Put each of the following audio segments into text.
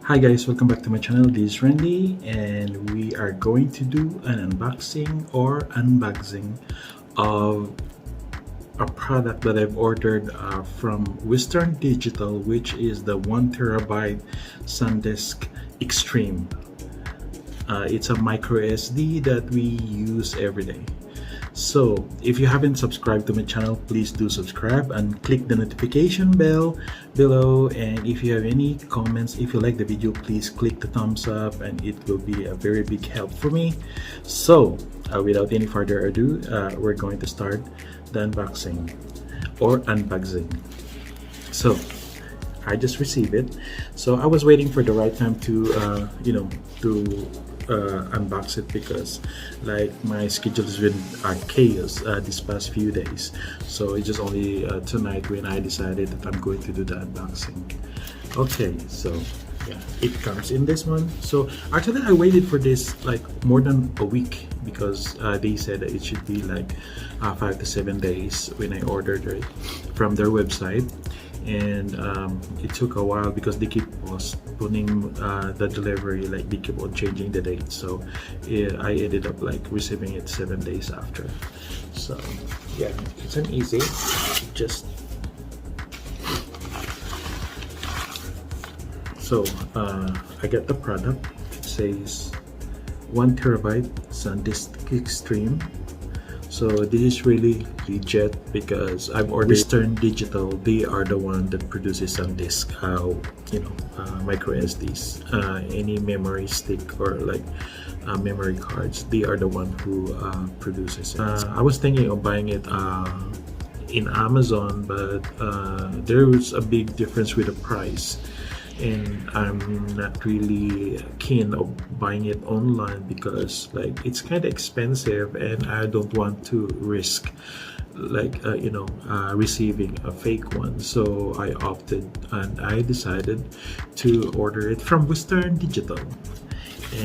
Hi guys, welcome back to my channel. This is Randy and we are going to do an unboxing of a product that I've ordered from Western Digital, which is the 1 TB SanDisk Extreme. It's a MicroSD that we use every day. So if you haven't subscribed to my channel, please do subscribe and click the notification bell below. And if you have any comments, if you like the video, please click the thumbs up and it will be a very big help for me. So without any further ado, we're going to start the unboxing. So I just received it, so I was waiting for the right time to unbox it, because like my schedule has been chaos this past few days. So it's just only tonight when I decided that I'm going to do the unboxing. Okay, so yeah, it comes in this one. So actually I waited for this like more than a week, because they said that it should be like 5 to 7 days when I ordered it from their website. And it took a while because they keep postponing the delivery, like they keep on changing the date. So I ended up like receiving it 7 days after. So yeah, it's an easy, just so I get the product. It says 1 TB SanDisk Extreme. So this is really legit because I've ordered Western Digital. They are the one that produces SanDisk, MicroSDs, any memory stick or like memory cards. They are the one who produces it. I was thinking of buying it in Amazon, but there was a big difference with the price. And I'm not really keen of buying it online because like it's kind of expensive and I don't want to risk like receiving a fake one. So I opted and I decided to order it from Western Digital.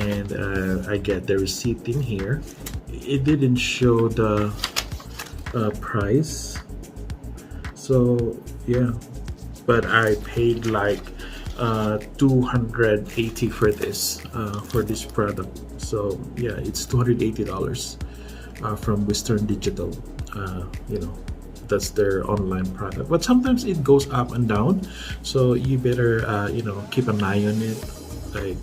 And I get the receipt in here. It didn't show the price, so yeah, but I paid like $280 for this product. So yeah, it's $280 from Western Digital. That's their online product, but sometimes it goes up and down, so you better keep an eye on it. Like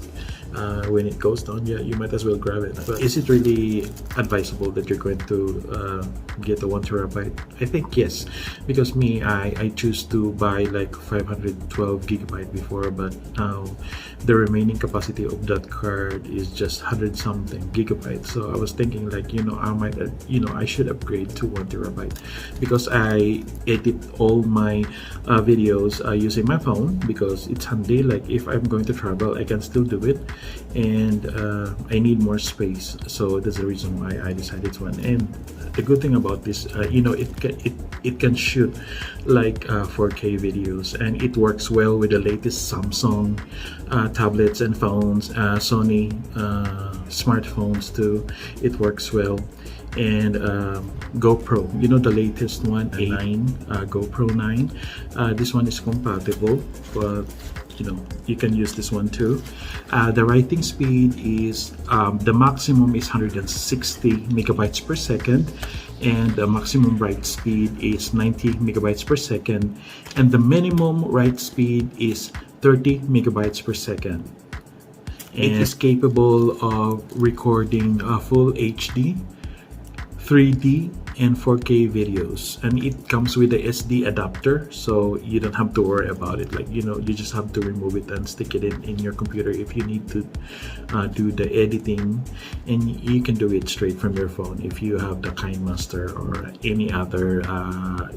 when it goes down, yeah, you might as well grab it. But is it really advisable that you're going to get the 1 TB? I think yes, because me, I choose to buy like 512 GB before, but now the remaining capacity of that card is just 100 something gigabytes. So I was thinking like I should upgrade to 1 TB because I edit all my videos using my phone, because it's handy. Like if I'm going to travel, I can still do it, and I need more space. So that's the reason why I decided to one. And the good thing about this, it can shoot like 4K videos, and it works well with the latest Samsung tablets and phones, Sony smartphones too. It works well. And GoPro, the latest one, GoPro 9, this one is compatible, but you can use this one too. The writing speed is the maximum is 160 megabytes per second, and the maximum write speed is 90 megabytes per second, and the minimum write speed is 30 megabytes per second. And it is capable of recording full HD, 3D, and 4K videos, and it comes with the SD adapter, so you don't have to worry about it. Like you just have to remove it and stick it in your computer if you need to do the editing, and you can do it straight from your phone if you have the KineMaster or any other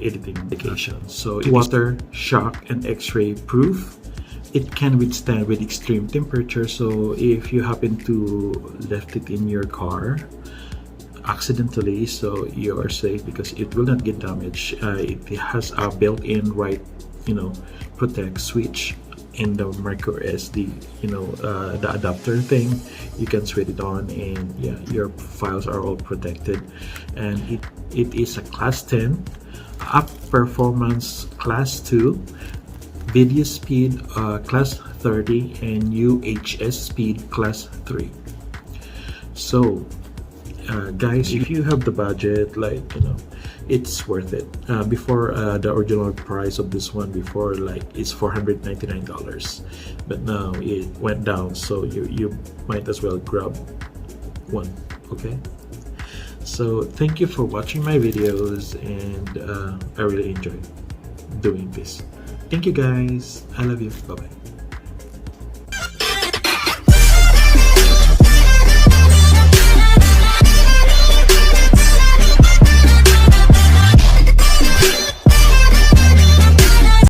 editing application. So it's water, shock, and X-ray proof. It can withstand with extreme temperature, so if you happen to left it in your car accidentally, so you are safe because it will not get damaged. It has a built-in protect switch in the MicroSD, the adapter thing. You can switch it on, and yeah, your files are all protected. And it is a class 10, up performance class 2, video speed class 30 and UHS speed class 3. So guys, if you have the budget, like, it's worth it. Before, the original price of this one before, like, it's $499, but now it went down, so you might as well grab one. Okay, so thank you for watching my videos, and I really enjoy doing this. Thank you guys, I love you, bye bye.